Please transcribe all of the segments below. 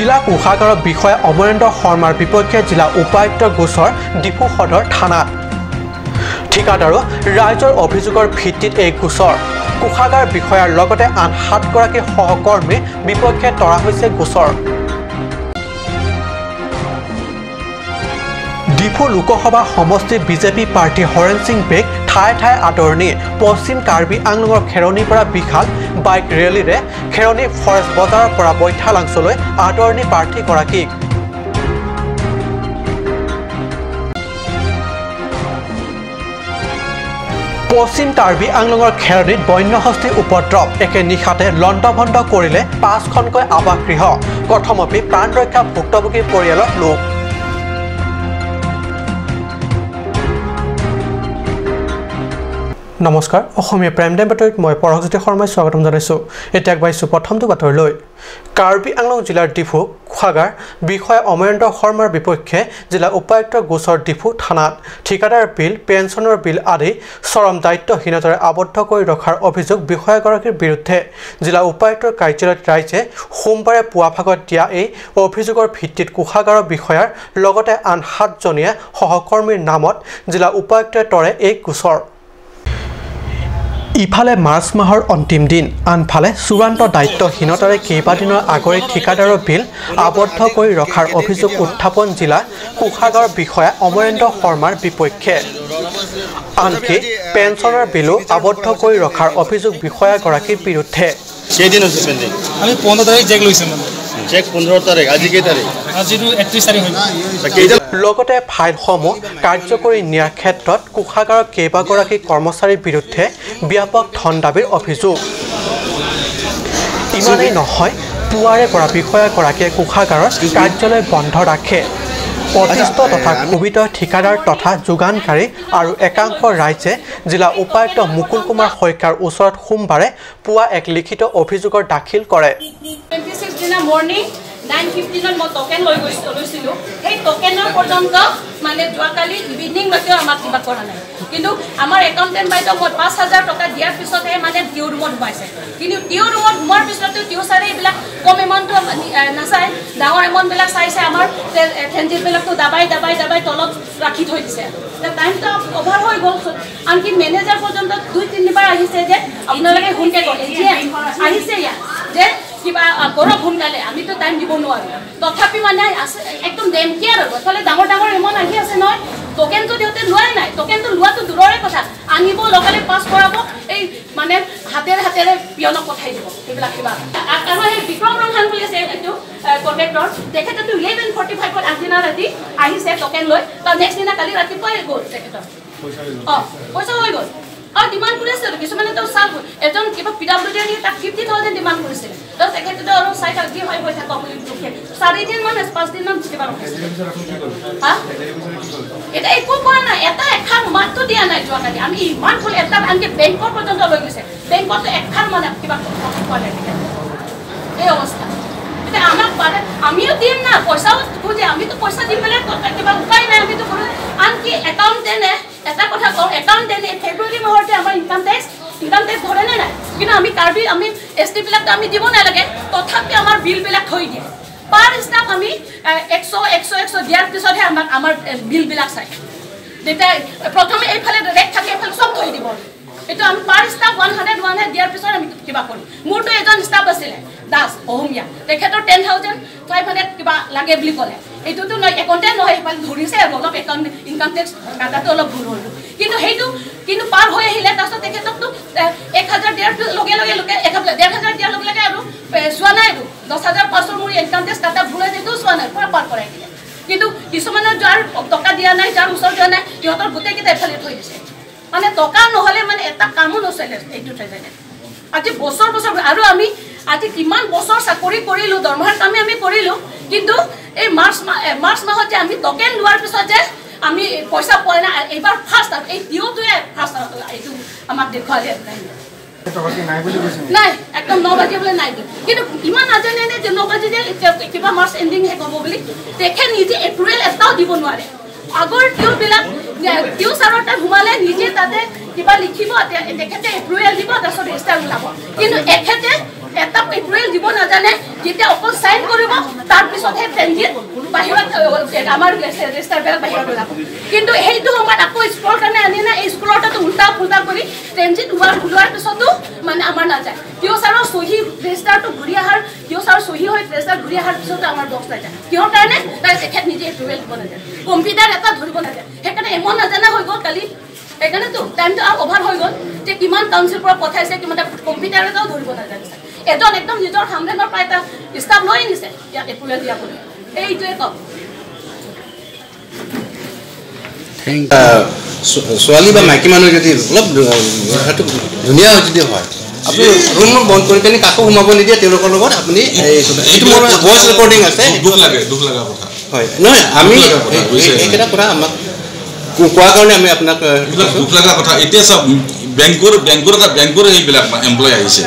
জিলা কোষাগাৰৰ বিষয়া অমৰেন্দ্ৰ শৰ্মাৰ বিপক্ষে জিলা উপায়ুক্তৰ গোচৰ ডিফু সদৰ থানাত ঠিকাদাৰ ৰাইজৰ অভিযোগৰ ভিত্তিত এই গোচৰ কোষাগাৰ বিষয়াৰ লগতে আন 7 গৰাকী সহকৰ্মীৰ বিপক্ষে তৰা হৈছে গোচৰ ডিফু লোকসভা সমষ্টি বিজেপি প্ৰাৰ্থী হৰেণ সিং বেগ ঠাই ঠাই আদৰণি পশ্চিম কাৰ্বি আংলঙৰ খেৰণিৰ পৰা বিশাল বাইক ৰেলীৰে খেৰণি ফৰেষ্ট বজাৰৰ পৰা বৈঠালাংচলৈ আদৰণি প্ৰাৰ্থীগৰাকীক পশ্চিম কাৰ্বি আংলঙৰ খেৰণিত বন্যহস্তীৰ উপদ্ৰৱ একে নিশাতে লণ্ডভণ্ড কৰিলে 5খনকৈ আৱাসগৃহ প্ৰথমতে প্ৰাণ ৰক্ষা ভুক্তভোগী পৰিয়ালৰ লোক নমস্কাৰ অসমীয়া প্ৰাইম টাইম বাতৰিত মই পৰহজ্যোতি শৰ্মাই স্বাগতম জনাইছো এতিয়া আগবাঢ়িছো প্ৰথমটো বাতৰিলৈ কাৰ্বি আংলং জিলাৰ ডিফু কোষাগাৰ বিষয়া অমৰেন্দ্ৰ শৰ্মাৰ বিপক্ষে জিলা উপায়ুক্তৰ গোচৰ ডিফু থানাত ঠিকাদাৰ বিল পেঞ্চনৰ বিল আদি চৰম দায়িত্বহীনতাৰে আবদ্ধ কৰি ৰখাৰ অভিযোগ বিষয়াগৰাকীৰ বিৰুদ্ধে জিলা উপায়ুক্তৰ কাৰ্যালয়ত ৰাইজে সোমবাৰে পুৱা ভাগত দিয়া এই অভিযোগৰ ভিত্তিত কোষাগাৰৰ বিষয়াৰ লগতে আন 7জনীয়া সহকৰ্মীৰ নামত জিলা উপায়ুক্তই তৰে এই গোচৰ ইফালে মাৰ্চ মাহৰ অন্তিম দিন আনফালে চূড়ান্ত দায়িত্বহীনতাৰে কেইবাদিনৰ আগৰে ঠিকাদাৰৰ বিল আবদ্ধ কৰি ৰখাৰ অভিযোগ উত্থাপন জিলা কোষাগাৰ বিষয়া অমৰেন্দ্ৰ শৰ্মাৰ বিপক্ষে আনকি পেঞ্চনৰ বিলো আবদ্ধ কৰি ৰখাৰ অভিযোগ বিষয়াগৰাকীৰ বিৰুদ্ধে কেইদিন হৈছে পেণ্ডিং আমি 15 তাৰিখ চেক লৈছো মানে চেক 15 তাৰিখ আজি কেই তাৰিখ আজি 31 তাৰিখ হৈছে লগতে ফাইলসমূহ কাৰ্যকৰী নিয়াৰ ক্ষেত্ৰত কোষাগাৰৰ কেইবাগৰাকী কৰ্মচাৰীৰ বিৰুদ্ধে ব্যাপক ধন দাবীৰ অভিযোগ ইমানেই নহয় পুৱাৰে পৰা বিষয়াগৰাকীয়ে কোষাগাৰৰ কাৰ্যালয় বন্ধ ৰাখে অতিষ্ঠ তথা ক্ষোভিত ঠিকাদাৰ তথা যোগানকাৰী আৰু একাংশ ৰাইজে জিলা উপায়ুক্ত মুকুল কুমাৰ শইকীয়াৰ ওচৰত সোমবাৰে পুৱা এক লিখিত অভিযোগৰ দাখিল কৰে 26 দিনা মৰ্নিং 9:15 মই টোকেন লৈছিলো এই টোকেনৰ পৰ্যন্ত মানে যোৱাকালি ইভিনিং লৈকে আমাক কিবা কৰা নাই কিন্তু আমাৰ একাউণ্টেণ্ট বাইদেউ মই 5000 টকা দিয়াৰ পিছতহে মানে টিউ ৰুমত সোমাইছে কিন্তু টিউ ৰুমত সোমোৱাৰ পিছতো টিউ চাৰে এইবিলাক কম এমাউণ্টটো নাচাই ডাঙৰ এমাউণ্টবিলাক চাইছে আমাৰ ফেঞ্চিবিলাকটো দাবাই তলত ৰাখি থৈ দিছে টাইমটো অভাৰ হৈ গ'ল আনকি মেনেজাৰ পৰ্যন্ত 2-3 বাৰ আহিছে যে আপোনালোকে সোনকে গ'ল আহিছে ইয়াত যে কিবা কৰ সোনকালে আমিতো টাইম দিব নোৱাৰো তথাপি মানে একদম ডেমকেয়াৰ হ'ব তাহলে ডাঙৰ এমাউণ্ট আহি আছে নহয় টোকেনটো দিওঁতে লোৱাই নাই টোকেনটো লোৱাটো দূৰৰে কথা আনিব লগালে পাছ কৰাব এই মানে হাতেৰে পিয়নক পঠাই দিব এইবিলাক কিবা আৰু এই বিক্ৰম ৰংহান বুলি আছে এইটো কণ্ট্ৰেক্টৰ তেখেতেতো 11:45 আগদিনা ৰাতি আহিছে টোকেন লৈ তাৰ নেক্সট দিনা কালি ৰাতিপুৱাই গ'ল তেখেতৰ পইচা হৈ গ'ল আৰু ডিমাণ্ড কৰিছে কিছুমানে তো চাল এজন কিবা পিডব্লিউডি দি তাক 50000 ডিমাণ্ড কৰিছিল তো তেখেতেতো আৰু চাই থাক কি হৈ থাকক বুলি দুখে 4 দিন মান 5 দিন মান কিবা ৰখিছে এটা একো কোৱা নাই এটা এখান মাত্ৰ দিয়া নাই যোৱাকালি আমি ইমান ফুল এটা আনকি বেংকৰ পৰ্যন্ত লৈ গৈছে বেংকত এখান মানে কিবা কোৱা নাই এই অৱস্থা এটা আমাক পাৰে আমিও দিম না পইচাও খুঁজে আমিতো পইচা দিম মানে কিবা উপায় নাই আমিতো আনকি একাউণ্টেণ্টে এটা কথা কওঁ একাউণ্টেণ্টে ফেব্ৰুৱাৰী মাহতে আমাৰ ইনকাম টেক্স ধৰে নাই কিন্তু আমি কাৰ্বি আমি এছটিবিলাকতো আমি দিব নালাগে তথাপি আমাৰ বিলবিলাক থৈ দিয়ে পাৰ ষ্টাফ আমি 100 দিয়াৰ পিছতহে আমাৰ বিলবিলাক চাই যেতিয়া প্ৰথমে এইফালে ৰেট থাকে এইফালে চব থৈ দিব এইটো আমি পাৰ ষ্টাফ 100 দিয়াৰ পিছত আমি কিবা কৰিম মোৰতো এজন ষ্টাফ আছিলে দাস অহমীয়া তেখেতৰ 10500 কিবা লাগে বুলি ক'লে এইটোতো নহয় একাউণ্টেণ্ট নহয় এইফালে ধৰিছে আৰু অলপ একাউণ্ট ইনকাম টেক্স কাটাটো অলপ ভুল হ'ল কিন্তু পাৰ হৈ আহিলে তাৰপিছত তেখেতকতো 1000 দিয়াৰ লগে 1500 দিয়াৰ লগে আৰু চোৱা নাই আৰু 10500 মোৰ ইনকাম টেক্স কাটা ভুল হৈ সেইটো চোৱা নাই পুৰা পাৰ কৰাই দিলে কিন্তু কিছুমানৰ যাৰ টকা দিয়া নাই যাৰ ওচৰত দিয়া নাই সিহঁতৰ গোটেইকেইটা এফালে থৈ দিছে মানে টকা নহ'লে মানে এটা কামো নচলে এইটো ট্ৰেজেডি আজি বছৰ আৰু আমি আজি কিমান বছৰ চাকৰি কৰিলো দৰমহাৰ কামে আমি কৰিলো কিন্তু এই মাৰ্চ মাহত যে আমি টোকেন লোৱাৰ পিছত যে আমি পইচা পোৱা নাই এইবাৰ ফাৰ্ষ্ট এই টিউটোৱে ফাৰ্ষ্ট এইটো আমাক দেখুৱালে নাই একদম 9 বাজি বোলে নাই কিন্তু ইমান নাজানে যে 9 বাজি যে কিবা মাৰ্চ এণ্ডিং হে হ'ব বুলি দেখে নিজে এপ্ৰিল এটাও দিব নোৱাৰে আগৰ টিউবিলাক টিউ চাৰৰ তাত ঘুমালে নিজে তাতে কিবা লিখিব তেখেতে এপ্ৰুৱেল দিব তাৰপিছত ৰেজিষ্টাৰ ওলাব কিন্তু এখেতে এটা পেট্ৰল দিব নাজানে যেতিয়া অকল সাইন কৰিব তাৰ পিছতহে ট্ৰেনজিট বাহিৰত আমাৰ ৰেজিষ্টাৰ বেল বাহিৰত ওলাব কিন্তু সেইটো সময়ত আকৌ স্কুলৰ কাৰণে আনি না এই স্কুলৰটো উল্টা ফুল্টা কৰি ট্ৰেনজিট ওলোৱাৰ পিছতো মানে আমাৰ নাযায় কিয় ছাৰৰ সহি ৰেজিষ্টাৰটো ঘূৰি অহাৰ কিয় ছাৰ সহি হৈ ৰেজিষ্টাৰ ঘূৰি অহাৰ পিছতো আমাৰ বক্স নাযায় কিয় কাৰণে তাৰ তেখেত নিজে এপ্ৰুভেল দিব নাযায় কম্পিউটাৰ এটা ধৰিব নাযায় সেইকাৰণে এমন নাজানা হৈ গ'ল কালি সেইকাৰণেতো টাইমটো আৰু অভাৰ হৈ গ'ল যে কিমান কাউন্সিল পৰা পঠাইছে কিমান কম্পিউটাৰ এটাও ধৰিব নাজানিছে এজন একদম নিজৰ সামৰেনৰ পৰা এটা ষ্টাফ লৈ আনিছে ইয়াক এপ্ৰুভেল দিয়াবলৈ এইটোৱে কওক ছোৱালী বা মাইকী মানুহ যদি অলপ ধুনীয়া যদি হয় আপুনি ৰুম বন্ধ কৰি পিনে কাকো সোমাব নিদিয়ে তেওঁলোকৰ লগত আপুনি এইটো মোৰ ভইচ ৰেকৰ্ডিং আছে দুখ লগা কথা হয় নহয় আমি এইকেইটা কথা আমাক কোৱাৰ কাৰণে আমি আপোনাক দুখ লগা কথা এতিয়া চব বেংকৰ এইবিলাক এমপ্লয় আহিছে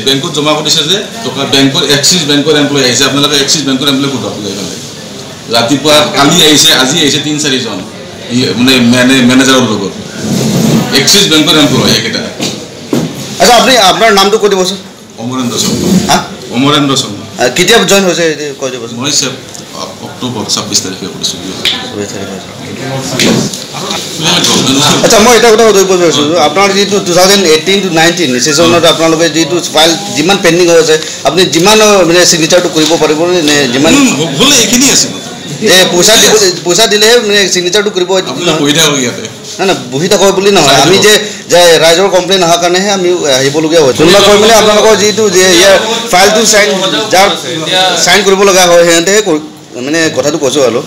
বেংকত জমা কৰিছে যে টকা বেংকৰ এক্সিছ বেংকৰ এমপ্লয় আহিছে আপোনালোকে এক্সিছ বেংকৰ এমপ্লয় সোধক ৰাতিপুৱা কালি আহিছে আজি আহিছে 3-4 জন মানে মেনেজাৰৰ লগত এক্সিছ বেংকৰ এমপ্লয় এইকেইটা আচ্ছা আপুনি আপোনাৰ নামটো কৈ দিবচোন অমৰেন্দ্ৰ শৰ্মা কেতিয়া জইন হৈছে কৈ দিবচোন মই অক্টোবৰ 26 তাৰিখে কৰিছোঁ আচ্ছা মই এটা কথা সুধিব বিচাৰিছোঁ আপোনাৰ যিটো 2018 to 19 ছেছনত আপোনালোকে যিটো ফাইল যিমান পেণ্ডিং হৈ আছে আপুনি যিমান মানে চিগনেচাৰটো কৰিব পাৰিব নে যিমান হ'লে এইখিনি আছে যে পইচা দিলেহে মানে চিগনেচাৰটো কৰিব নাই নাই বহি থাকক বুলি নহয় আমি যে ৰাইজৰ কমপ্লেইন অহাৰ কাৰণেহে আমি আহিবলগীয়া হয় কোনোবা কৈ মানে আপোনালোকৰ যিটো যে ইয়াৰ ফাইলটো যাৰ চাইন কৰিব লগা হয় সিহঁতেহে মানে কথাটো কৈছোঁ আৰু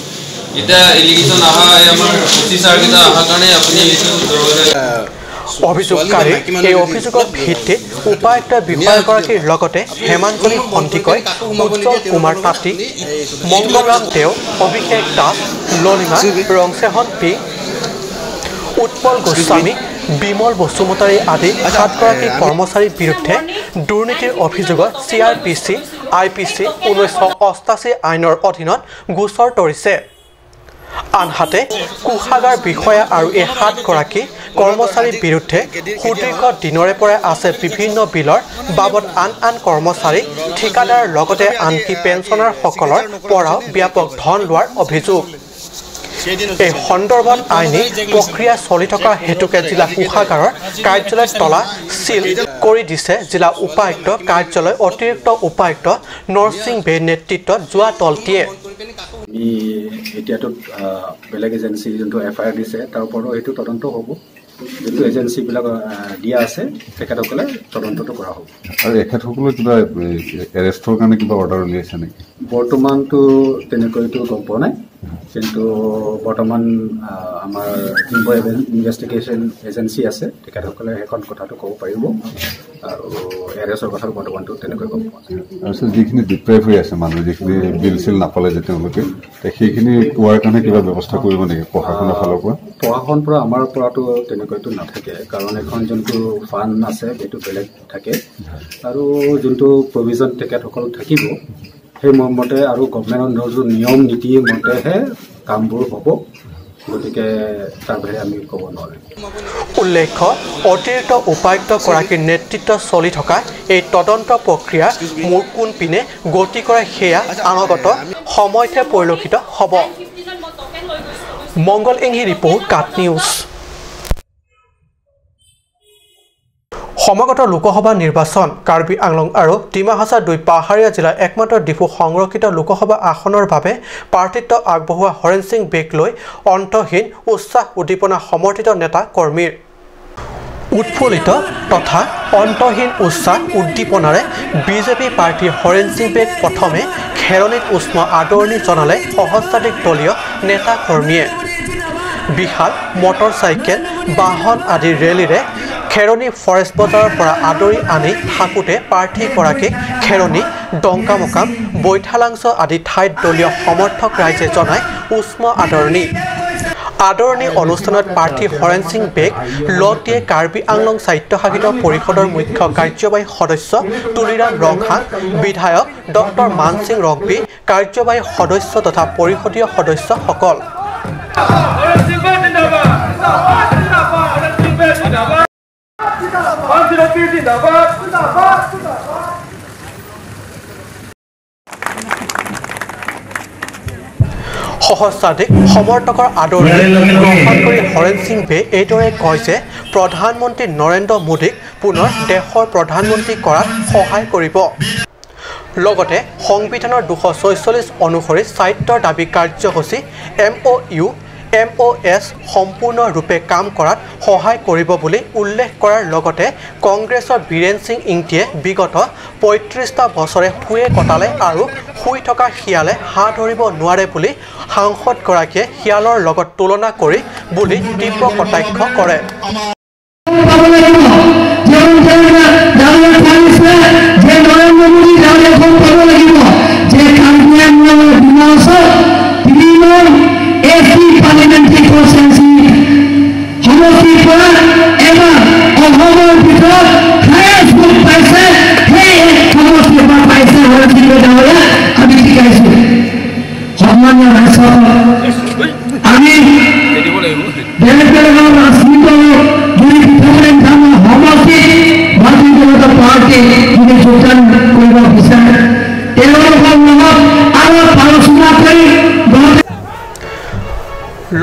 এটা এলিগেশন আহা আমাৰ অফিচাৰ কিটা আহা কাৰণে আপুনি অভিযোগকাৰী এই অভিযোগৰ ভিত্তিত উপায়ুক্ত বিষয়াগৰাকীৰ লগতে হেমাঞ্জলি সন্দিকৈ উজ্জ্বল কুমাৰ তাঁতী মংগলৰাম দেও অভিষেক দাস ললিমা ৰংচেহন পি উৎপল গোস্বামী বিমল বসুমতাৰী আদি 7গৰাকী কৰ্মচাৰীৰ বিৰুদ্ধে দুৰ্নীতিৰ অভিযোগত CRPC IPC 1988 আইনৰ অধীনত গোচৰ তৰিছে আনহাতে কোষাগাৰ বিষয়া আৰু এই 7গৰাকী কৰ্মচাৰীৰ বিৰুদ্ধে সুদীৰ্ঘ দিনৰে পৰা আছে বিভিন্ন বিলৰ বাবদ আন কৰ্মচাৰী ঠিকাদাৰ লগতে আনকি পেঞ্চনাৰসকলৰ পৰাও ব্যাপক ধন লোৱাৰ অভিযোগ এই সন্দৰ্ভত আইনী প্ৰক্ৰিয়া চলি থকা হেতুকে জিলা কোষাগাৰৰ কাৰ্যালয়ত তলা চিল কৰি দিছে জিলা উপায়ুক্ত কাৰ্যালয় অতিৰিক্ত উপায়ুক্ত নৰসিং বে নেতৃত্বত যোৱা দলটিয়ে এতিয়াতো বেলেগ এজেঞ্চি যোনটো FIR দিছে তাৰ ওপৰতো সেইটো তদন্ত হ'ব যোনটো এজেঞ্চিবিলাক দিয়া আছে তেখেতসকলে তদন্তটো কৰা হ'ব আৰু এখেতসকলে কিবা এৰেষ্টৰ কাৰণে কিবা অৰ্ডাৰ উলিয়াইছে নেকি বৰ্তমানতো তেনেকৈতো গম পোৱা নাই কিন্তু বৰ্তমান আমাৰ ইনভেষ্টিগেশ্যন এজেঞ্চি আছে তেখেতসকলে সেইখন কথাটো ক'ব পাৰিব আৰু এৰেষ্টৰ কথাটো বৰ্তমানটো তেনেকৈ গম পোৱা নাই তাৰপিছত যিখিনি ডিপ্ৰাইভ হৈ আছে মানুহ যিখিনি বিল চিল নাপালে যে তেওঁলোকে সেইখিনি পোৱাৰ কাৰণে কিবা ব্যৱস্থা কৰিব নেকি প্ৰশাসনৰ ফালৰ পৰা আমাৰ পৰাতো তেনেকৈতো নাথাকে কাৰণ এখন যোনটো ফাণ্ড আছে সেইটো বেলেগ থাকে আৰু যোনটো প্ৰভিজন তেখেতসকল থাকিব সেই মতে আৰু গভৰ্ণমেণ্টৰ নিয়ম নীতি মতেহে কামবোৰ হ'ব গতিকে তাৰ বাহিৰে আমি ক'ব নোৱাৰিম উল্লেখ্য অতিৰিক্ত উপায়ুক্তগৰাকীৰ নেতৃত্বত চলি থকা এই তদন্ত প্ৰক্ৰিয়া মূৰ কোনপিনে গতি কৰে সেয়া আনগত সময়তে পৰিলক্ষিত হ'ব মংগল ইংহি ৰিপৰ্ট কাট নিউজ সমাগত লোকসভা নিৰ্বাচন কাৰ্বি আংলং আৰু ডিমা হাছাও 2 পাহাৰীয়া জিলাৰ একমাত্ৰ ডিফু সংৰক্ষিত লোকসভা আসনৰ বাবে প্ৰাৰ্থিত্ব আগবঢ়োৱা হৰেণ সিং বেগ লৈ অন্তহীন উৎসাহ উদ্দীপনা সমৰ্থিত নেতা কৰ্মীৰ উৎফুল্লিত তথা অন্তহীন উৎসাহ উদ্দীপনাৰে বিজেপি প্ৰাৰ্থী হৰেণ সিং বেগ প্ৰথমে খেৰণীত উষ্ম আদৰণি জনালে সহস্ৰাধিক দলীয় নেতা কৰ্মীয়ে বিশাল মটৰচাইকেল বাহন আদি ৰেলীৰে খেৰণী ফৰেষ্ট বজাৰৰ পৰা আদৰি আনি থাকোঁতে প্ৰাৰ্থীগৰাকীক খেৰণী ডংকামকাম বৈঠালাংচ আদি ঠাইত দলীয় সমৰ্থক ৰাইজে জনাই উষ্ম আদৰণি অনুষ্ঠানত প্ৰাৰ্থী হৰেণ সিং বেগ লগ দিয়ে কাৰ্বি আংলং স্বায়ত্তশাসিত পৰিষদৰ মুখ্য কাৰ্যবাহী সদস্য তুলিৰাম ৰংহাং বিধায়ক ডক্টৰ মান সিং ৰংপি কাৰ্যবাহী সদস্য তথা পৰিষদীয় সদস্যসকল সহস্ৰাধিক সমৰ্থকৰ আদৰণি গ্ৰহণ কৰি হৰেণ সিং বে এইদৰে কয় যে প্ৰধানমন্ত্ৰী নৰেন্দ্ৰ মোদীক পুনৰ দেশৰ প্ৰধানমন্ত্ৰী কৰাত সহায় কৰিব। লগতে সংবিধানৰ 246 অনুসৰি স্বায়ত্তৰ দাবী কাৰ্যসূচী MOS সম্পূৰ্ণৰূপে কাম কৰাত সহায় কৰিব বুলি উল্লেখ কৰাৰ লগতে কংগ্ৰেছৰ বীৰেন সিং ইংতিয়ে বিগত ৩৫টা বছৰে শুয়ে কটালে আৰু শুই থকা শিয়ালে হাঁহ ধৰিব নোৱাৰে বুলি সাংসদগৰাকীয়ে শিয়ালৰ লগত তুলনা কৰি বুলি তীব্ৰ কটাক্ষ কৰে।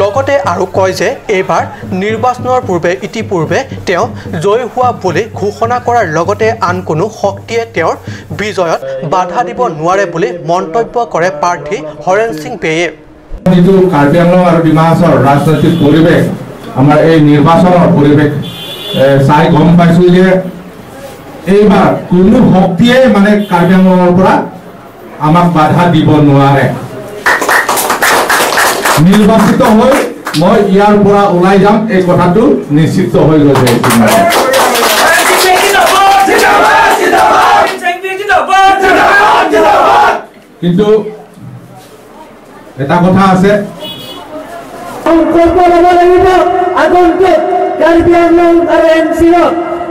লগতে আৰু কয় যে এইবাৰ নিৰ্বাচনৰ পূৰ্বে ইতিপূৰ্বে তেওঁ জয় হোৱা বুলি ঘোষণা কৰাৰ লগতে আন কোনো শক্তিয়ে তেওঁৰ বিজয়ত বাধা দিব নোৱাৰে বুলি মন্তব্য কৰে প্ৰাৰ্থী হৰেণ সিং বেয়ে। যিটো কাৰ্বি আংলং আৰু ডিমা হাছাওৰ ৰাজনৈতিক পৰিৱেশ আমাৰ এই নিৰ্বাচনৰ পৰিৱেশ চাই গম পাইছোঁ যে এইবাৰ কোনো শক্তিয়ে মানে কাৰ্বি আংলঙৰ পৰা আমাক বাধা দিব নোৱাৰে। নিৰ্বাচিত হৈ মই ইয়াৰ পৰা ওলাই যাম এই কথাটো নিশ্চিত হৈ গৈছে। কিন্তু এটা কথা আছে, আগন্তুক কাৰ্বি আংলং আৰু MCত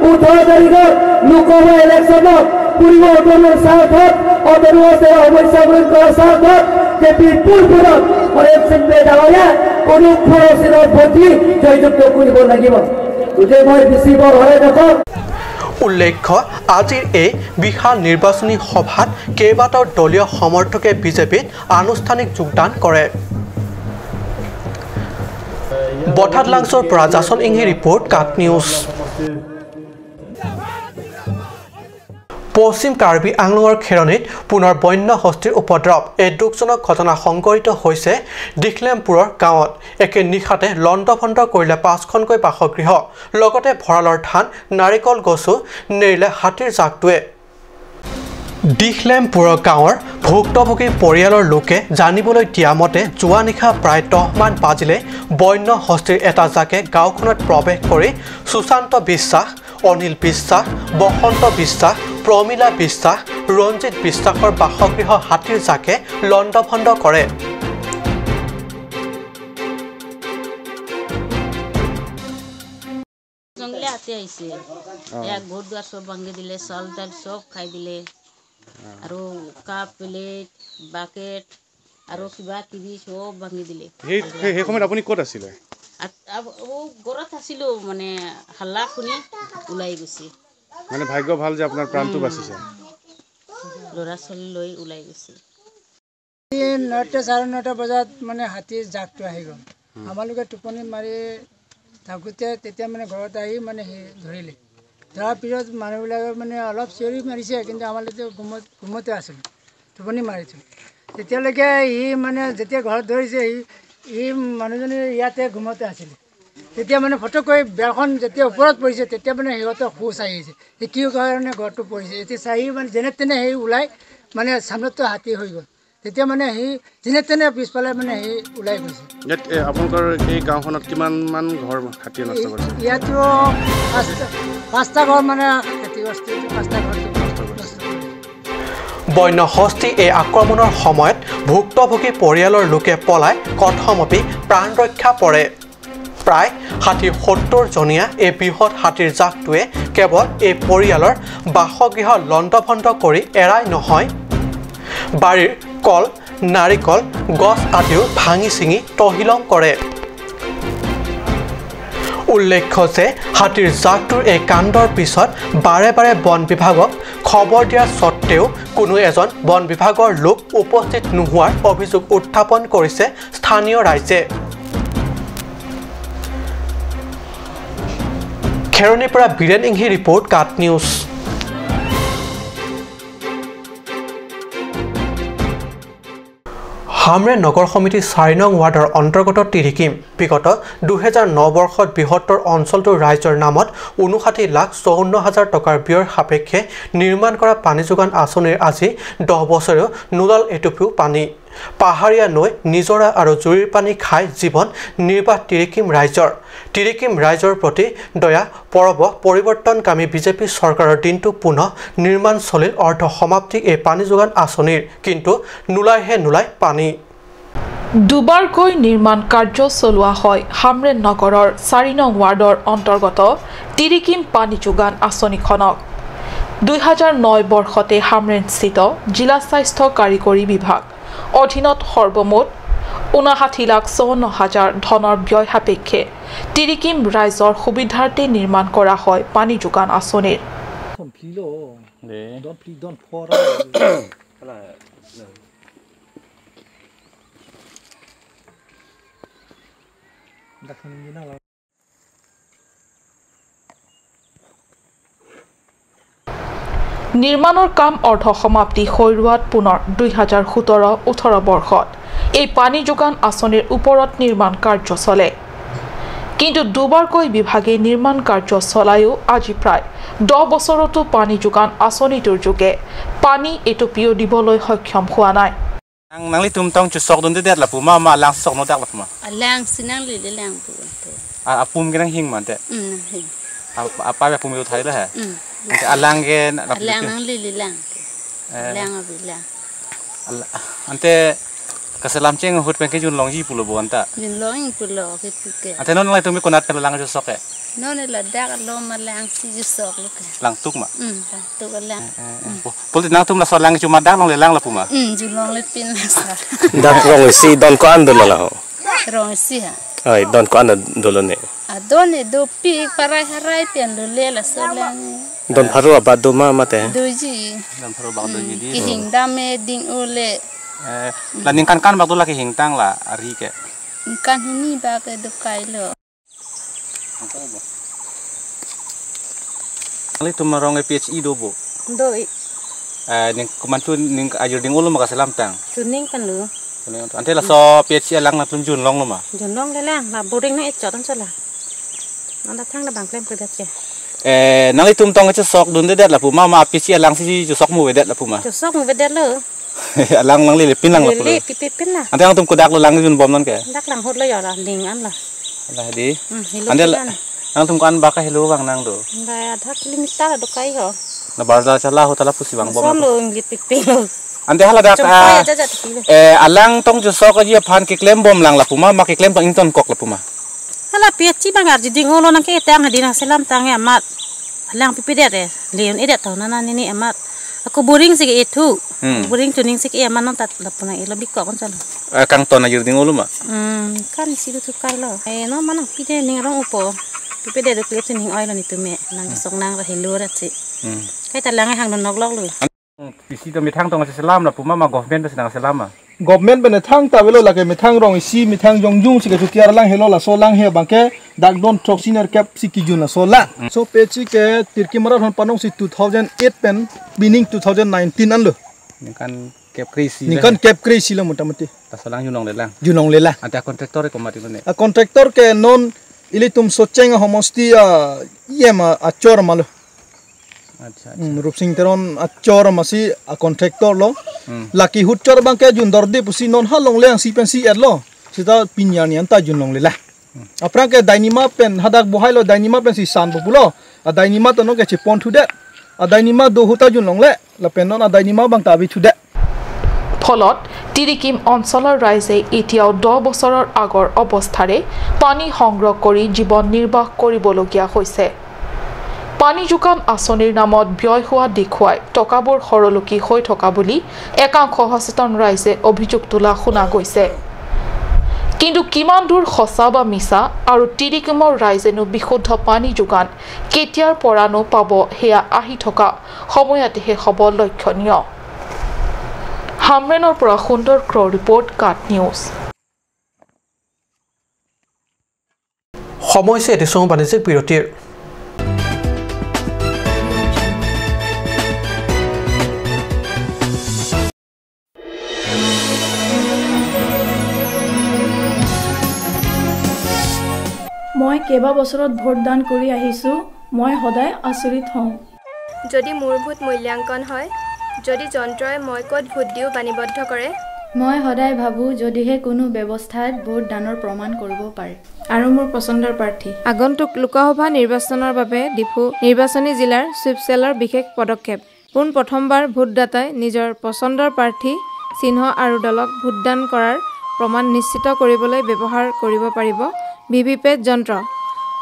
18 তাৰিখত লোকসভা ইলেকশ্যনত পূৰ্ব উত্তৰ চাউথত অদৰৱাজে সমস্যাবোৰ কৰা চাউথত যে বিপুলপুৰত হৰেণ সিং বে ডাঙৰীয়া কোনো খৰচৰ প্ৰতি জয়যুক্ত কৰিব লাগিব। গোটেই মই বেছি বৰ হৰে দেখোঁ। উল্লেখ্য আজিৰ এই বিশাল নিৰ্বাচনী সভাত কেইবাটাও দলীয় সমৰ্থকে বিজেপিত আনুষ্ঠানিক যোগদান কৰে। বঠাদলাংছৰ পৰা জাছন ইংহি ৰিপৰ্ট কাট নিউজ। পশ্চিম কাৰ্বি আংলঙৰ খেৰণিত পুনৰ বন্য হস্তীৰ উপদ্ৰৱ। এই দুখজনক ঘটনা সংঘটিত হৈছে দিখলেমপুৰৰ গাঁৱত। একে নিশাতে লণ্ডভণ্ড কৰিলে 5খনকৈ বাসগৃহ, লগতে ভঁৰালৰ ধান নাৰিকল গছো নেৰিলে হাতীৰ জাকটোৱে। দিখলেমপুৰৰ গাঁৱৰ ভুক্তভোগী পৰিয়ালৰ লোকে জানিবলৈ দিয়া মতে যোৱা নিশা প্ৰায় 10 মান বাজিলে বন্য হস্তীৰ এটা জাকে গাঁওখনত প্ৰৱেশ কৰি সুশান্ত বিশ্বাস, অনিল বিশ্বাস, বসন্ত বিশ্বাস, প্ৰমীলা বিশ্বাস, ৰঞ্জিত বিশ্বাসৰ বাসগৃহ হাতীৰ জাকে লণ্ডভণ্ড কৰে। জংগলে হাতী আহিছে, এক ঘৰ দুৱাৰ চব ভাঙি দিলে, চাউল দাইল চব খাই দিলে আৰু কাপ প্লেট বাকেট আৰু কিবা কিবি চব ভাঙি দিলে। সেই সময়ত আপুনি ক'ত আছিলে? ঘৰত আছিলো, মানে হাল্লা শুনি ওলাই গৈছে। মানে ভাগ্য ভাল যে আপোনাৰ প্ৰাণটো বাচিছে। ল'ৰা ছোৱালী লৈ ওলাই গৈছে। 9টা 9:30 বজাত মানে হাতীৰ জাকটো আহি গ'ল। আমালোকে টোপনি মাৰি থাকোঁতে তেতিয়া মানে ঘৰত আহি মানে সি ধৰিলে। ধৰাৰ পিছত মানুহবিলাকে মানে অলপ চিঞৰি মাৰিছে, কিন্তু আমালোকে ঘুমতে আছিলোঁ, টোপনি মাৰিছিলোঁ। তেতিয়ালৈকে সি মানে যেতিয়া ঘৰত ধৰিছে সি মানুহজনী ইয়াতে ঘুমতে আছিলে। তেতিয়া মানে ফটককৈ বেৰখন যেতিয়া ওপৰত পৰিছে তেতিয়া মানে সিহঁতৰ হুচ আহিছে, সি কি কাৰণে ঘৰটো পৰিছে। এতিয়া চাহি মানে যেনে তেনে সেই ওলাই মানে চামৰটো হাতী হৈ গ'ল। তেতিয়া মানে সি যেনে তেনে পিছফালে মানে সি ওলাই গৈছে। আপোনালোকৰ এই গাঁওখনত কিমানমান ঘৰ হাতী নষ্ট কৰিছে? ইয়াতো 5টা ঘৰ মানে ক্ষতিগ্ৰস্ত, 5টা ঘৰ। বন্য হস্তী এই আক্ৰমণৰ সময়ত ভুক্তভোগী পৰিয়ালৰ লোকে পলাই কথমপি প্ৰাণ ৰক্ষা পৰে। প্ৰায় 60-70জনীয়া এই বৃহৎ হাতীৰ জাকটোৱে কেৱল এই পৰিয়ালৰ বাসগৃহ লণ্ডভণ্ড কৰি এৰাই নহয়, বাৰীৰ কল নাৰিকল গছ আদিও ভাঙি ছিঙি তহিলং কৰে। উল্লেখ্য যে হাতীৰ জাকটোৰ এই কাণ্ডৰ পিছত বাৰে বাৰে বন বিভাগক খবৰ দিয়াৰ স্বত্তেও কোনো এজন বন বিভাগৰ লোক উপস্থিত নোহোৱাৰ অভিযোগ উত্থাপন কৰিছে স্থানীয় ৰাইজে খেৰণীৰ পৰা বীৰেন ইংহি ৰিপৰ্ট কাট নিউজ হামৰে নগৰ সমিতি 4 নং ৱাৰ্ডৰ অন্তৰ্গত তিৰিকিম বিগত 2009 বৰ্ষত বৃহত্তৰ অঞ্চলটোৰ ৰাইজৰ নামত 59,54,000 টকাৰ ব্যয়ৰ সাপেক্ষে নিৰ্মাণ কৰা পানী যোগান আঁচনিৰ আজি 10 বছৰেও নোলাল এটুপিও পানী পাহাৰীয়া নৈ নিজৰা আৰু জুৰিৰ পানী খাই জীৱন নিৰ্বাহ তিৰিকিম ৰাইজৰ প্ৰতি দয়া পৰব পৰিৱৰ্তনকামী বিজেপি চৰকাৰৰ দিনটো পুনঃ নিৰ্মাণস্থলীৰ অৰ্ধ সমাপ্তি এই পানী যোগান আঁচনিৰ কিন্তু নোলাই পানী দুবাৰকৈ নিৰ্মাণ কাৰ্য চলোৱা হয় হামৰেন নগৰৰ 4 নং ৱাৰ্ডৰ অন্তৰ্গত তিৰিকিম পানী যোগান আঁচনিখনক 2009 বৰ্ষতে হামৰেনস্থিত জিলা স্বাস্থ্য কাৰিকৰী বিভাগ অধীনত সৰ্বমুঠ 59,54,000 ধনৰ ব্যয় সাপেক্ষে তিৰিকিম ৰাইজৰ সুবিধাৰ্থে নিৰ্মাণ কৰা হয় পানী যোগান আঁচনিৰ নিৰ্মাণৰ কাম অৰ্ধ সমাপ্তি হৈ ৰোৱাত পুনৰ 2017-18 বৰ্ষত এই পানী যোগান আঁচনিৰ ওপৰত নিৰ্মাণ কাৰ্য চলে কিন্তু দুবাৰকৈ বিভাগে নিৰ্মাণ কাৰ্য চলায়ো আজি প্ৰায় 10 বছৰতো পানী যোগান আঁচনিটোৰ যোগে পানী এটুপিও দিবলৈ সক্ষম হোৱা নাই nang litum tong chusok dun de la puma ma lang sok no dak la puma lang sinang li lang tu apum genang hing man te apa ya pum yo thai la ha alang ge lang nang li lang abila ante kasalam cheng hut pen ke jun long ji pulo bo anta jun long pulo ke puke ante non lai tum konat pe lang chusok e non la dak lo ma lang si chusok lu ke lang tuk ma tuk lang pol nang tum la so lang cuma dak long le lang la puma jun long le pin la sa dak rong si don ko andol la ho rong si ha ai don ko andol ne adone do pi parai harai pen lo le la so lang don pharu abad do ma mate doji don pharu bag doji di hing dame ding ole la ning kan bag do la ke hing tang la ari ke kan ni ba ke do kai lo ali tum rong e PHE do bo doi ning kumantu ning ajur ding ulu maka selam tang tuning kan lu ante la so PHE lang na tum jun long lo ma jun long le lang la boring na et chot la nanda thang la bang klem ko det ke nali tum tong che sok dun de la puma ma PHE lang si ju sok mu we det la puma ju sok mu we det lo lang le pin lang la pula le pin la ante ang tum ko dak lo lang jun bom non ke dak lang hot lo yo la ling an la la di ante ang tum kan baka hello bang nang do ba thak limita do kai ho na barza chala ho tala pusi bang bom so lo ngi pin lo ante hala dak alang tong ju sok ji phan ke klem bom lang la puma ma ke klem pang inton kok la puma hala PHE bang ar ji ngolo nang ke tang hadina selam tang ya mat alang pipi det leon edet taw na ni amat aku boring sik itu boring tuning sik e man tat lapuna e lebih kok kan salo kang ton ajur ding ulu ma kan sidu tu kai lo no manang pide ning rong upo pipi det de klip ning oil ni tu me nang sok nang ra hello ra chi kai ta lang hang nok lok lu pisi to mi thang tong selam la puma ma government sedang selam ma government bene thang ta velo la ke mi thang rong si mi thang jong jung sik tiar lang hello la so lang he bangke dak don toxiner cap sikijun la so la so pechi ke tirki marathon panong si 2008 pen beginning 2019 an lo kan cap crazy ni kan cap crazy la motamati ta so lang junong le lang ante contractor ko mati ne a contractor ke non ilitum socheng homosti yema achor malo acha rupsing teron achor masi a contractor lo laki hutchor bangke jun dorde pusi non halong leng si pen si et lo sita pinyan yan ta junong le la apra ke dynama pen hadak bohai lo dynama pen si san populo a dynama to no ke chipon thu de a dynama do huta junong le la pen non a dynama bang ta bi thu de ফলত তিৰিকিম অঞ্চলৰ ৰাইজে এতিয়াও 10 বছৰৰ আগৰ অৱস্থাৰে পানী সংগ্ৰহ কৰি জীৱন নিৰ্বাহ কৰিবলগীয়া হৈছে পানী যোগান আঁচনিৰ নামত ব্যয় হোৱা দেখুৱাই টকাবোৰ সৰলকি হৈ থকা বুলি একাংশ সচেতন ৰাইজে অভিযোগ তোলা শুনা গৈছে কিন্তু কিমান দূৰ সঁচা বা মিছা আৰু টিৰিকুমৰ ৰাইজেনো বিশুদ্ধ পানী যোগান কেতিয়াৰ পৰানো পাব সেয়া আহি থকা সময়তেহে হ'ব লক্ষণীয় হামৰেনৰ পৰা সুন্দৰ ক্ৰ ৰিপৰ্ট কাট নিউজ সময় হৈছে এটি চমু বাণিজ্যিক বিৰতিৰ মই কেইবা বছৰত ভোটদান কৰি আহিছোঁ মই সদায় আচৰিত হওঁ যদি মোৰ ভোট মূল্যাংকন হয় যদি যন্ত্ৰই মই ক'ত ভোট দিওঁ বাণীবদ্ধ কৰে মই সদায় ভাবোঁ যদিহে কোনো ব্যৱস্থাত ভোটদানৰ প্ৰমাণ কৰিব পাৰে আৰু মোৰ পচন্দৰ প্ৰাৰ্থী আগন্তুক লোকসভা নিৰ্বাচনৰ বাবে ডিফু নিৰ্বাচনী জিলাৰ চুইপ চেলৰ বিশেষ পদক্ষেপ পোন প্ৰথমবাৰ ভোটদাতাই নিজৰ পচন্দৰ প্ৰাৰ্থী চিহ্ন আৰু দলক ভোটদান কৰাৰ প্ৰমাণ নিশ্চিত কৰিবলৈ ব্যৱহাৰ কৰিব পাৰিব ভিভিপেট যন্ত্ৰ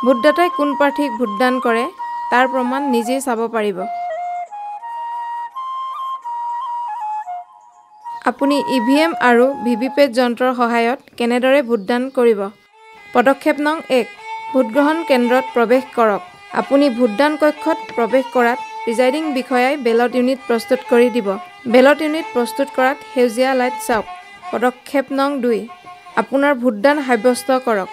ভোটদাতাই কোন প্ৰাৰ্থীক ভোটদান কৰে তাৰ প্ৰমাণ নিজেই চাব পাৰিব আপুনি ইভিএম আৰু ভিভিপেট যন্ত্ৰৰ সহায়ত কেনেদৰে ভোটদান কৰিব পদক্ষেপ নং 1 ভোটগ্ৰহণ কেন্দ্ৰত প্ৰৱেশ কৰক আপুনি ভোটদান কক্ষত প্ৰৱেশ কৰাত প্ৰিজাইডিং বিষয়াই বেলট ইউনিট প্ৰস্তুত কৰি দিব বেলট ইউনিট প্ৰস্তুত কৰাত সেউজীয়া লাইট চাওক পদক্ষেপ নং 2 আপোনাৰ ভোটদান সাব্যস্ত কৰক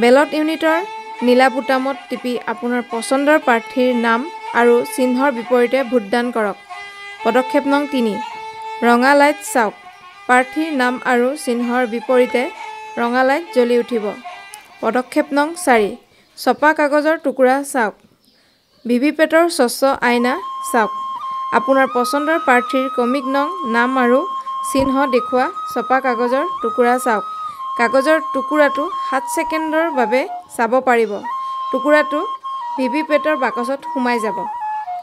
বেলট ইউনিটৰ নীলা বুটামত টিপি আপোনাৰ পচন্দৰ প্ৰাৰ্থীৰ নাম আৰু চিহ্নৰ বিপৰীতে ভোটদান কৰক পদক্ষেপ নং 3 ৰঙা লাইট চাওক প্ৰাৰ্থীৰ নাম আৰু চিহ্নৰ বিপৰীতে ৰঙা লাইট জ্বলি উঠিব পদক্ষেপ নং 4 ছপা কাগজৰ টুকুৰা চাওক ভিভিপেটৰ স্বচ্ছ আইনা চাওক আপোনাৰ পচন্দৰ প্ৰাৰ্থীৰ ক্ৰমিক নং নাম আৰু চিহ্ন দেখুওৱা ছপা কাগজৰ টুকুৰা চাওক কাগজৰ টুকুৰাটো 7 ছেকেণ্ডৰ বাবে চাব পাৰিব টুকুৰাটো ভিভিপেটৰ বাকচত সোমাই যাব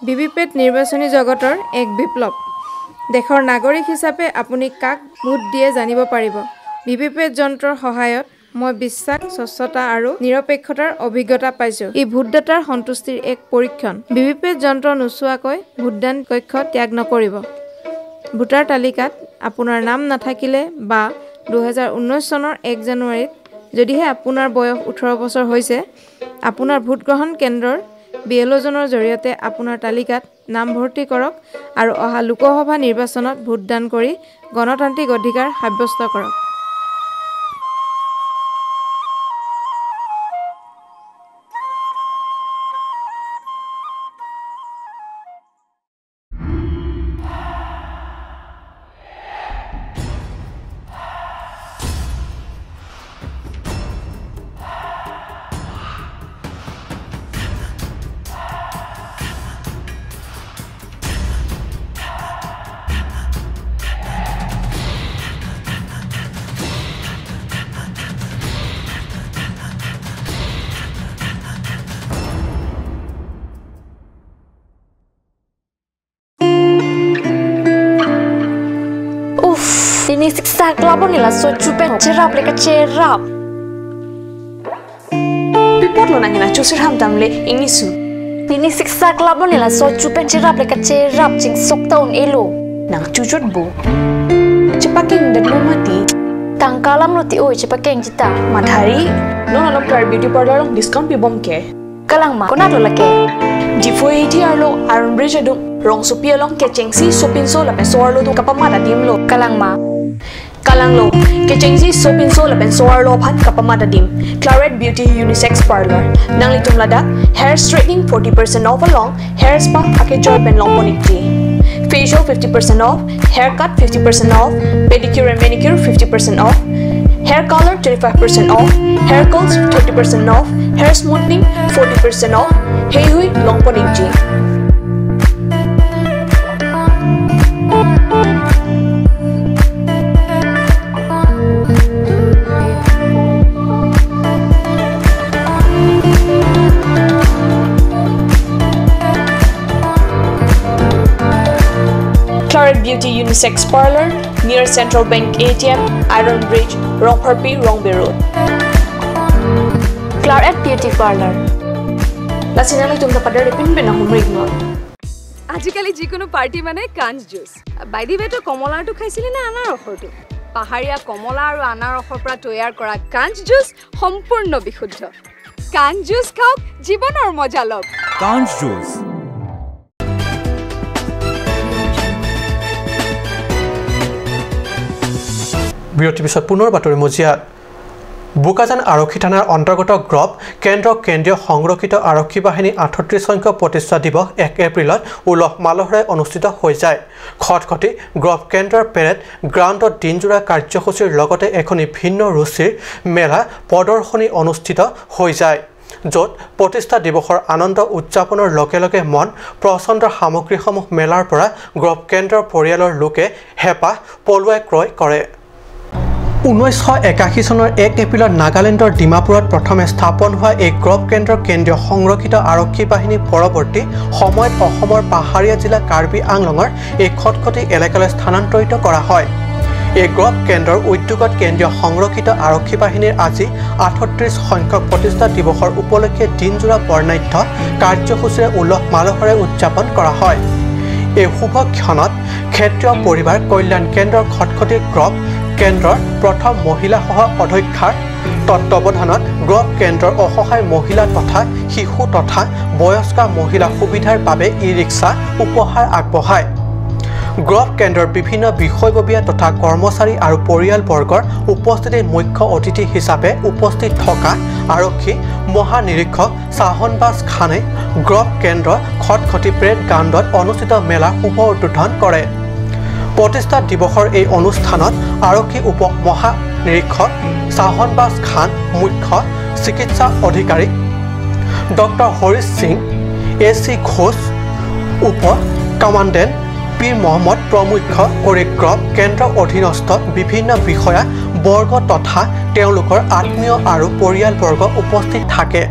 ভিভিপেট নিৰ্বাচনী জগতৰ এক বিপ্লৱ দেশৰ নাগৰিক হিচাপে আপুনি কাক ভোট দিয়ে জানিব পাৰিব ভিভিপেট যন্ত্ৰৰ সহায়ত মই বিশ্বাস স্বচ্ছতা আৰু নিৰপেক্ষতাৰ অভিজ্ঞতা পাইছোঁ ই ভোটদাতাৰ সন্তুষ্টিৰ এক পৰীক্ষণ ভিভিপেট যন্ত্ৰ নোচোৱাকৈ ভোটদান কক্ষ ত্যাগ নকৰিব ভোটাৰ তালিকাত আপোনাৰ নাম নাথাকিলে বা 2019 চনৰ 1 জানুৱাৰীত যদিহে আপোনাৰ বয়স 18 বছৰ হৈছে আপোনাৰ ভোটগ্ৰহণ কেন্দ্ৰৰ বিএলঅ'জনৰ জৰিয়তে আপোনাৰ তালিকাত নাম ভৰ্তি কৰক আৰু অহা লোকসভা নিৰ্বাচনত ভোটদান কৰি গণতান্ত্ৰিক অধিকাৰ সাব্যস্ত কৰক Ini siksa kelabon nila so cupen cerap leka cerap. Pipot lo nangina cusir ham tamle ini su. Ini siksa kelabon nila so cupen cerap leka cerap cing sok tahun elo. Nang cucut bu. Cepaking dan lo mati. Tangkalam lo ti oi cepaking cita. Madhari. Lo nalok car beauty parlor long discount pi bom ke. Kalang ma konat lo lake. Jifo iti arlo aron bridge adum. Rong supia long keceng si sopin so la pesor lo tu kapamada dim lo. Kalang ma. Kalang lo, kecengsi sopin so lapen soar lo phat kapamada dim. Claret Beauty Unisex Parlor. Nang litum lada, hair straightening 40% off along, hair spa ake joy pen long ponikti. Facial 50% off, haircut 50% off, pedicure and manicure 50% off, hair color 25% off, hair curls 30% off, hair smoothing 40% off. Hey hui long ponikti. Claret Beauty Unisex Parlor near Central Bank ATM, Iron Bridge, Rongparpi, Rongbe Road. Claret Beauty Parlor. Lasinang itum na padar ipin benang humrig no. আজিকালি যিকোনো party মানে কাঞ্জ juice by the ৱে তো কমলাটো খাইছিলি না আনাৰ অফৰটো পাহাৰীয়া কমলা আৰু আনাৰসৰ পৰা তৈয়াৰ কৰা কাঞ্চ জুচ সম্পূৰ্ণ বিশুদ্ধ কাঞ্চ জুচ খাওক জীৱনৰ মজা লওক কাঞ্চ জুচ বিৰতিৰ পিছত পুনৰ বাতৰি মজিয়াত বোকাজান আৰক্ষী থানাৰ অন্তৰ্গত গ্ৰব কেন্দ্ৰীয় সংৰক্ষিত আৰক্ষী বাহিনী ৩৮ সংখ্যক প্ৰতিষ্ঠা দিৱস ১ এপ্ৰিলত উলহ মালহেৰে অনুষ্ঠিত হৈ যায় খটখটি গ্ৰব কেন্দ্ৰৰ পেৰেড গ্ৰাউণ্ডত দিনজোৰা কাৰ্যসূচীৰ লগতে এখন ভিন্ন ৰুচিৰ মেলা প্ৰদৰ্শনী অনুষ্ঠিত হৈ যায় য'ত প্ৰতিষ্ঠা দিৱসৰ আনন্দ উদযাপনৰ লগে লগে মন পচন্দৰ সামগ্ৰীসমূহ মেলাৰ পৰা গ্ৰব কেন্দ্ৰৰ পৰিয়ালৰ লোকে হেঁপাহ পলুৱাই ক্ৰয় কৰে 1981 চনৰ 1 এপ্ৰিলত নাগালেণ্ডৰ ডিমাপুৰত প্ৰথমে স্থাপন হোৱা এই গ্ৰব কেন্দ্ৰীয় সংৰক্ষিত আৰক্ষী বাহিনী পৰৱৰ্তী সময়ত অসমৰ পাহাৰীয়া জিলা কাৰ্বি আংলঙৰ এই খটখটি এলেকালৈ স্থানান্তৰিত কৰা হয় এই গ্ৰব কেন্দ্ৰৰ উদ্যোগত কেন্দ্ৰীয় সংৰক্ষিত আৰক্ষী বাহিনীৰ আজি ৩৮ সংখ্যক প্ৰতিষ্ঠা দিৱসৰ উপলক্ষে দিনজোৰা বৰ্ণাঢ্য কাৰ্যসূচীৰে উলহ মালহেৰে উদযাপন কৰা হয় এই শুভ ক্ষণত ক্ষেত্ৰীয় পৰিবাৰ কল্যাণ কেন্দ্ৰৰ খটখটি গ্ৰব কেন্দ্ৰৰ প্ৰথম মহিলা সহ অধ্যক্ষাৰ তত্ত্বাৱধানত গ্ৰব কেন্দ্ৰৰ অসহায় মহিলা তথা শিশু তথা বয়স্ক মহিলা সুবিধাৰ বাবে ই-ৰিক্সা উপহাৰ আগবঢ়ায় গ্ৰব কেন্দ্ৰৰ বিভিন্ন বিষয়ববীয়া তথা কৰ্মচাৰী আৰু পৰিয়ালবৰ্গৰ উপস্থিতিত মুখ্য অতিথি হিচাপে উপস্থিত থকা আৰক্ষী মহানিৰীক্ষক চাহনবাজ খানে গ্ৰব কেন্দ্ৰৰ খটখটি পেৰেড গ্ৰাউণ্ডত অনুষ্ঠিত মেলা শুভ উদ্বোধন কৰে প্ৰতিষ্ঠা দিৱসৰ এই অনুষ্ঠানত আৰক্ষী উপ মহানিৰীক্ষক চাহনবাজ খান মুখ্য চিকিৎসা অধিকাৰী ডক্টৰ হৰিশ সিং এ.চি. ঘোষ উপ কমাণ্ডেণ্ট পীৰ মহম্মদ প্ৰমুখ কৰি গ্ৰব কেন্দ্ৰৰ অধীনস্থ বিভিন্ন বিষয়া বৰ্গ তথা তেওঁলোকৰ আত্মীয় আৰু পৰিয়ালবৰ্গ উপস্থিত থাকে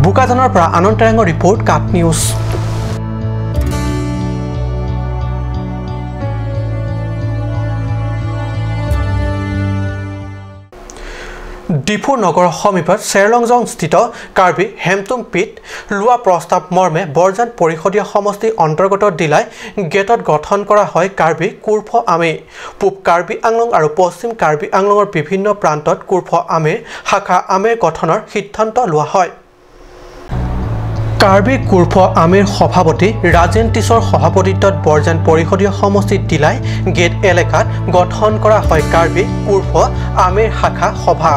বোকাজানৰ পৰা আনন্দ ৰাঙৰ ৰিপৰ্ট কাপ নিউজ ডিফু নগৰ সমীপত চেৰলংজং স্থিত কাৰ্বি হেমতুমপিত লোৱা প্ৰস্তাৱ মৰ্মে বৰজান পৰিষদীয় সমষ্টিৰ অন্তৰ্গত দিলাই গেটত গঠন কৰা হয় কাৰ্বি কুৰ্ফ আৰ্মি পূব কাৰ্বি আংলং আৰু পশ্চিম কাৰ্বি আংলঙৰ বিভিন্ন প্ৰান্তত কুৰ্ফ আৰ্মিৰ শাখা আৰ্মিৰ গঠনৰ সিদ্ধান্ত লোৱা হয় কাৰ্বি কুৰ্ফ আৰ্মিৰ সভাপতি ৰাজেন টিছৰ সভাপতিত্বত বৰজান পৰিষদীয় সমষ্টিৰ দিলাই গেট এলেকাত গঠন কৰা হয় কাৰ্বি কুৰ্ফ আৰ্মিৰ শাখা সভা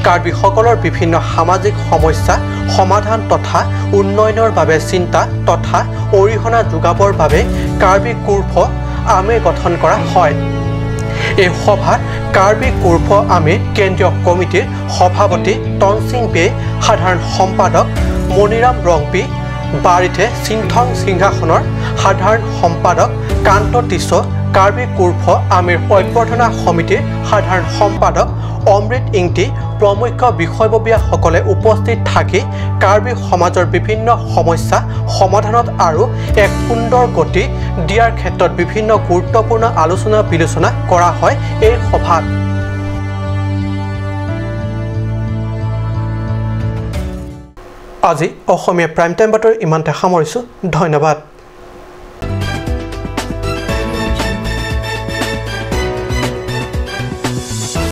কাৰ্বিসকলৰ বিভিন্ন সামাজিক সমস্যা সমাধান তথা উন্নয়নৰ বাবে চিন্তা তথা অৰিহণা যোগাবৰ বাবে কাৰ্বি কুৰ্ফ আৰ্মি গঠন কৰা হয় এই সভাত কাৰ্বি কুৰ্ফ আৰ্মিৰ কেন্দ্ৰীয় কমিটিৰ সভাপতি টনসিং বে সাধাৰণ সম্পাদক মনিৰাম ৰংপি বাৰিথে সিংথং সিংহাসনৰ সাধাৰণ সম্পাদক কান্ত টিছ কাৰ্বি কুৰ্ফ আৰ্মিৰ অভ্যৰ্থনা সমিতিৰ সাধাৰণ সম্পাদক অমৃত ইংটি প্ৰমুখ বিষয়ববীয়াসকলে উপস্থিত থাকি কাৰ্বি সমাজৰ বিভিন্ন সমস্যা সমাধানত আৰু এক সুন্দৰ গতি দিয়াৰ ক্ষেত্ৰত বিভিন্ন গুৰুত্বপূৰ্ণ আলোচনা বিলোচনা কৰা হয় এই সভাত আজি অসমীয়া প্ৰাইম টাইম বাতৰি ইমানতে সামৰিছোঁ ধন্যবাদ